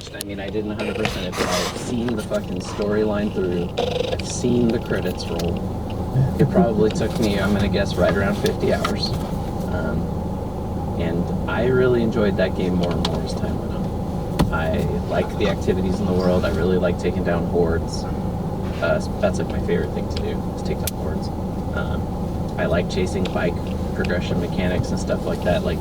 finished. I mean, I didn't 100% it, but I've seen the fucking storyline through. I've seen the credits roll. It probably took me, I'm gonna guess, right around 50 hours. And I really enjoyed that game more and more as time went on. I like the activities in the world. I really like taking down hordes. That's like my favorite thing to do, is take down hordes. I like chasing bike progression mechanics and stuff like that. Like,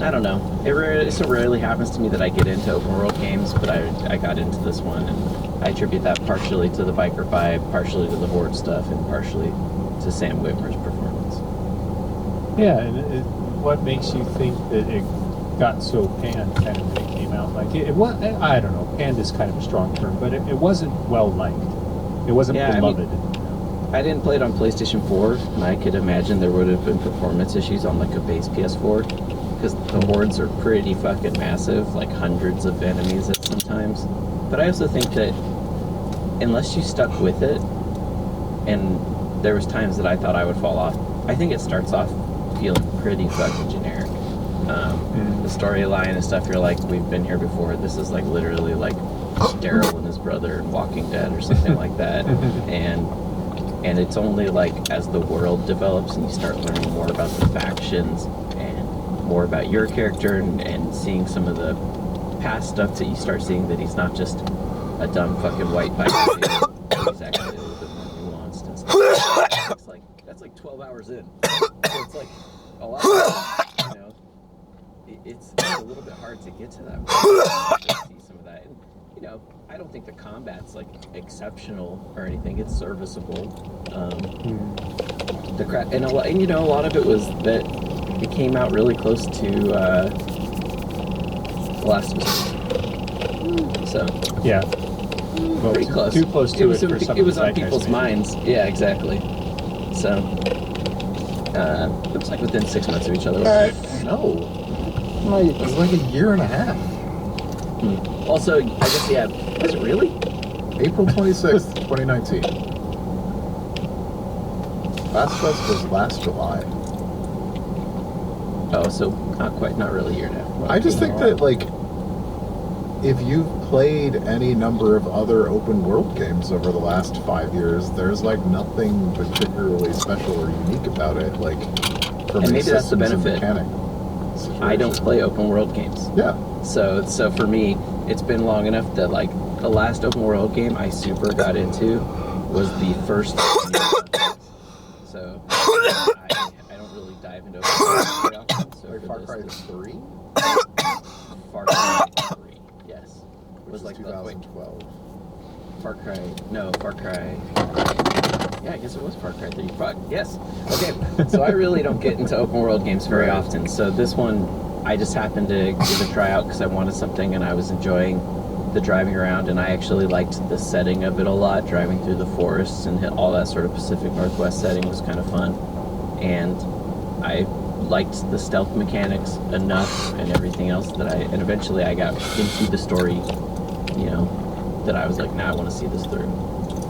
I don't know. It so rarely happens to me that I get into open world games, but I got into this one, and I attribute that partially to the biker vibe, partially to the horde stuff, and partially to Sam Witwer's performance. Yeah, and what makes you think that it got so panned kind of when it came out? Like, it was, I don't know, panned is kind of a strong term, but it wasn't well liked. It wasn't beloved. I didn't play it on PlayStation 4, and I could imagine there would have been performance issues on like a base PS4, because the hordes are pretty fucking massive, like hundreds of enemies at sometimes. But I also think that unless you stuck with it, and there was times that I thought I would fall off, I think it starts off feeling pretty fucking generic. The storyline and stuff, you're like, we've been here before. This is like literally like Daryl and his brother in Walking Dead or something like that. And it's only like as the world develops and you start learning more about the factions and more about your character and seeing some of the past stuff, that you start seeing that he's not just a dumb fucking white biker. He's actually a little bit more nuanced and stuff. It's like, that's like 12 hours in. So it's like a lot of, you know, it's a little bit hard to get to that point to see some of that. And, you know, I don't think the combat's like exceptional or anything. It's serviceable. The crap, and you know, a lot of it was that it came out really close to The Last of Us. So yeah, well, pretty close. Too close to it. It was on people's minds. Yeah, exactly. So it was like within 6 months of each other. No, it was like a year and a half. Also, I guess, yeah, was it really? April 26th, 2019. Last of Us was last July. Oh, so not really a year and a half. I just think that, like, if you've played any number of other open world games over the last 5 years, there's like nothing particularly special or unique about it. Like, from and maybe that's the benefit. I don't play open world games. Yeah. So for me, it's been long enough that like the last open world game I super got into was the first. So I don't really dive into open world very often. So like Far Cry 3? Far Cry 3, yes. It was like 2012. Far Cry. Yeah, I guess it was Far Cry 3. Fuck, yes. Okay, so I really don't get into open world games very often. So this one, I just happened to give a try out because I wanted something and I was enjoying the driving around, and I actually liked the setting of it a lot. Driving through the forests and all that sort of Pacific Northwest setting was kind of fun. And I liked the stealth mechanics enough and everything else and eventually I got into the story, you know, that I was like, nah, I want to see this through.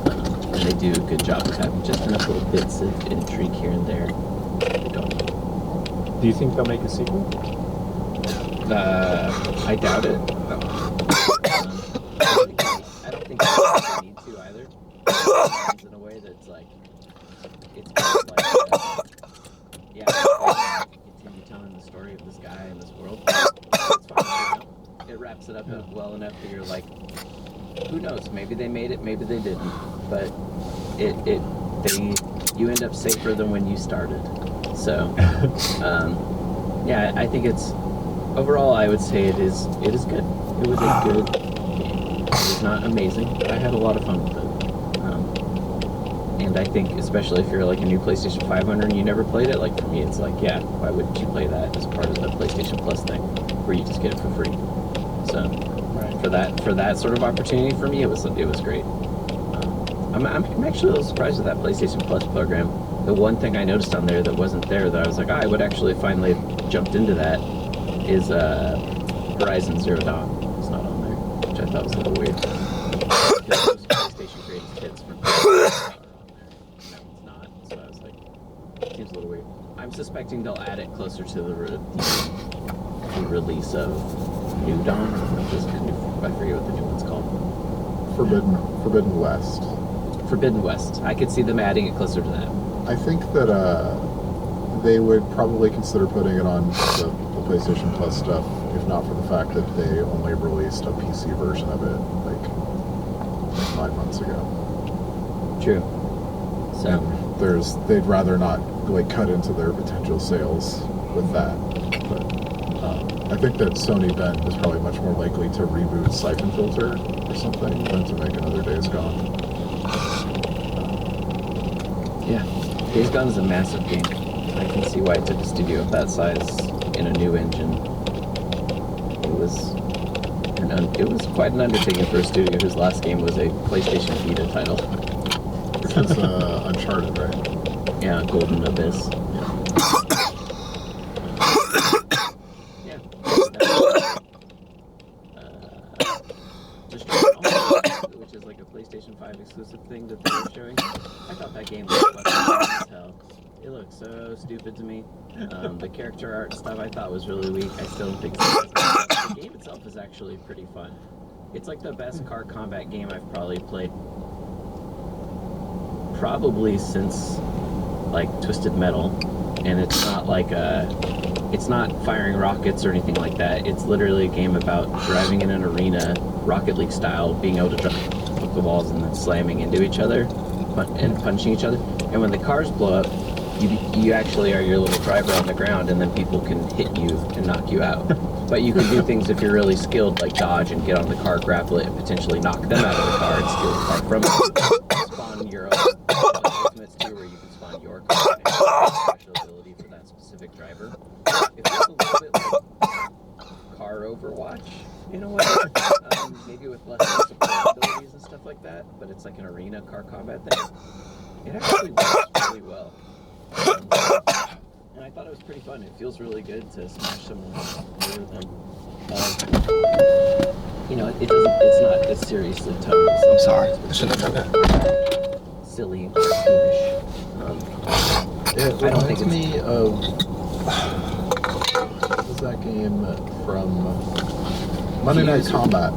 And they do a good job of having just enough little bits of intrigue here and there. They don't. Do you think they'll make a sequel? I doubt it. I don't think they need to either. In a way that's like, it's kind of like, continue telling the story of this guy and this world. It's fine, you know? It wraps it up well enough that you're like, who knows? Maybe they made it, maybe they didn't. But you end up safer than when you started. So, yeah, I think it's overall. I would say it is good. It was a good game. It was not amazing, but I had a lot of fun with it. And I think, especially if you're like a new PlayStation 500 and you never played it, like for me, it's like, yeah, why wouldn't you play that as part of the PlayStation Plus thing, where you just get it for free? So. For that sort of opportunity for me, it was great. I'm actually a little surprised with that PlayStation Plus program. The one thing I noticed on there that wasn't there that I was like, I would actually finally have jumped into that is Horizon Zero Dawn. It's not on there, which I thought was a little weird. Those PlayStation greatest hits from PS4 are on there. That one's not. So I was like, it seems a little weird. I'm suspecting they'll add it closer to the release of New Dawn, I forget what the new one's called. Forbidden West. Forbidden West. I could see them adding it closer to that. I think that they would probably consider putting it on the PlayStation Plus stuff, if not for the fact that they only released a PC version of it like 5 months ago. True. So And they'd rather not like cut into their potential sales with that. But I think that Sony then is probably much more likely to reboot Siphon Filter or something than to make another Days Gone. yeah, Days Gone is a massive game. I can see why it took a studio of that size in a new engine. It was quite an undertaking for a studio whose last game was a PlayStation Vita title. Which is Uncharted, right? Yeah, Golden Abyss. Yeah. Just which is like a PlayStation 5 exclusive thing that they were showing. I thought that game was fucking dumb as hell. It looked so stupid to me. The character art stuff I thought was really weak. I still think so. The game itself is actually pretty fun. It's like the best car combat game I've probably played since like Twisted Metal, and it's not like it's not firing rockets or anything like that. It's literally a game about driving in an arena, Rocket League style, being able to jump the walls and then slamming into each other and punching each other. And when the cars blow up, you actually are your little driver on the ground, and then people can hit you and knock you out. But you can do things if you're really skilled, like dodge and get on the car, grapple it, and potentially knock them out of the car and steal the car from them. Spawn your own Ultimates too, where you can spawn your car and have a special ability for that specific driver. It feels a little bit like car Overwatch in a way, maybe with less support abilities and stuff like that. But it's like an arena car combat thing. It actually works really well. And I thought it was pretty fun. It feels really good to smash someone through them. You know, it's not as seriously toned. I'm sorry. I shouldn't have done that. Silly and cartoonish. It I don't think reminds me of what was that game from Monday Night Combat?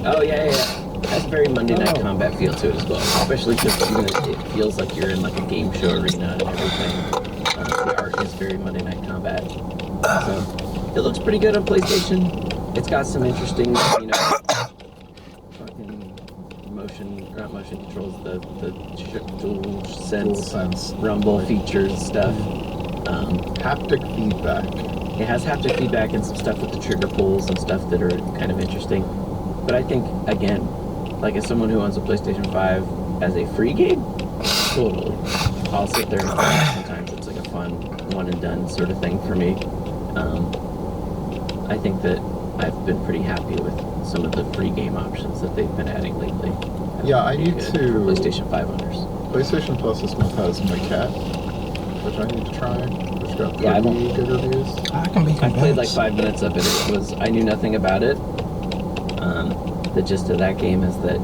Oh yeah. It has a very Monday Night Combat feel to it as well, especially because it feels like you're in like a game show arena and everything. The art is very Monday Night Combat, so it looks pretty good on PlayStation. It's got some interesting, fucking not motion controls, the DualSense rumble features stuff. Haptic feedback. It has haptic feedback and some stuff with the trigger pulls and stuff that are kind of interesting. But I think, again, like as someone who owns a PlayStation 5 as a free game, totally. I'll sit there and play it sometimes. It's like a fun one and done sort of thing for me. I think that I've been pretty happy with some of the free game options that they've been adding lately. Yeah, I need Good to. PlayStation 5 owners. PlayStation Plus this month has My Cat, which I need to try. Which got Yeah, pretty good reviews. I can be I played like convinced. 5 minutes of it. I knew nothing about it. The gist of that game is that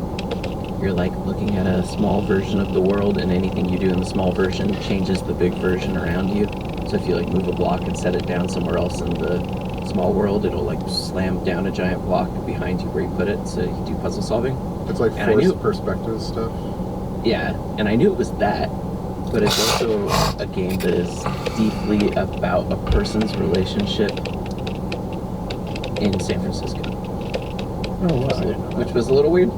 you're like looking at a small version of the world, and anything you do in the small version changes the big version around you. So if you like move a block and set it down somewhere else in the small world, it'll like slam down a giant block behind you where you put it, so you can do puzzle solving. It's like And I knew- forced perspective stuff. Yeah, and I knew it was that, but it's also a game that is deeply about a person's relationship in San Francisco. Oh, wow. I didn't know Which that. was a little weird.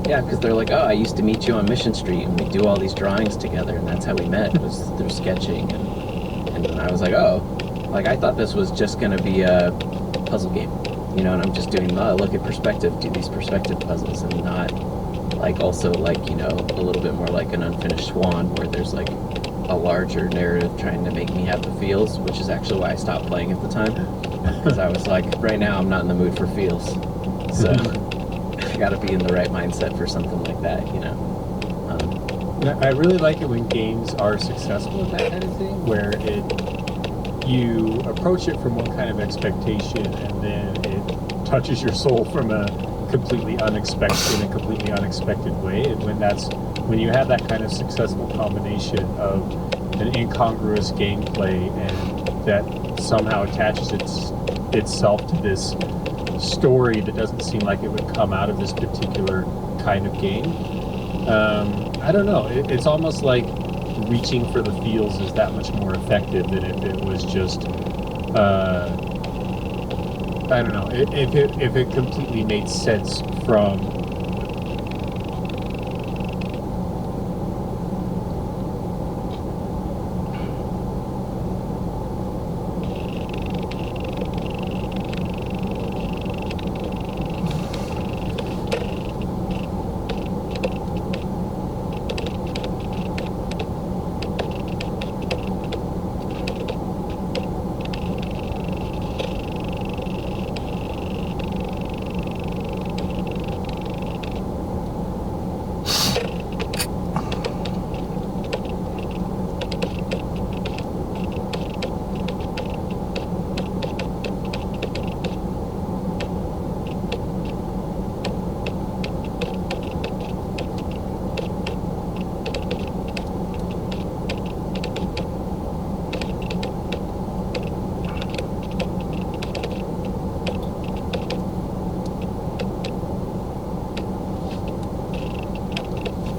Yeah, because they're like, oh, I used to meet you on Mission Street, and we do all these drawings together, and that's how we met, was through sketching. And then I was like, oh, like I thought this was just going to be a puzzle game, you know, and I'm just doing, look at perspective, do these perspective puzzles, and not like also like, you know, a little bit more like an Unfinished Swan, where there's like a larger narrative trying to make me have the feels, which is actually why I stopped playing at the time, because I was like, right now I'm not in the mood for feels, so I got to be in the right mindset for something like that, you know. I really like it when games are successful at that kind of thing, where you approach it from one kind of expectation, and then it touches your soul from a completely unexpected way. And when you have that kind of successful combination of an incongruous gameplay and that somehow attaches itself to this story that doesn't seem like it would come out of this particular kind of game. I don't know. It's almost like reaching for the feels is that much more effective than if it was just. I don't know. If it completely made sense from.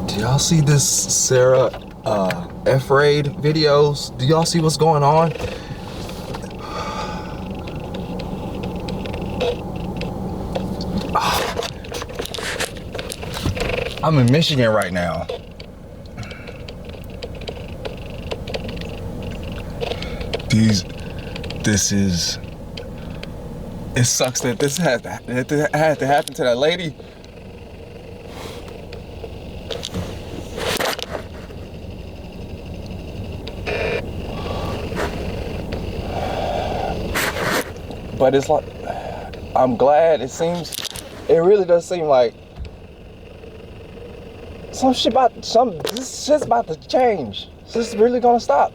Do y'all see this Sarah F-Raid videos? Do y'all see what's going on? I'm in Michigan right now. It sucks that this had to happen to that lady. But it's like, I'm glad. It really does seem like this shit's about to change. This is really gonna stop.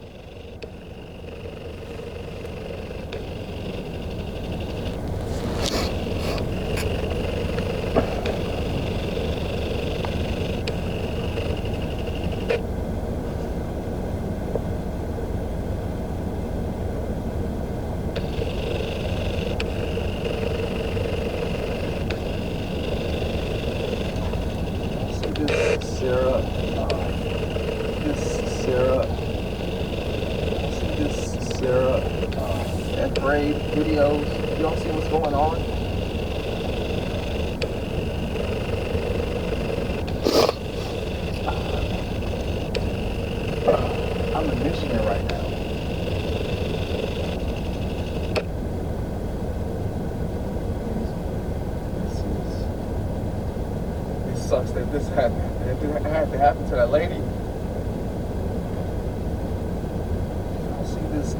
Sarah F-Raid videos. Y'all see what's going on? I'm in Michigan right now. It sucks that this happened. It had to happen to that lady. I see this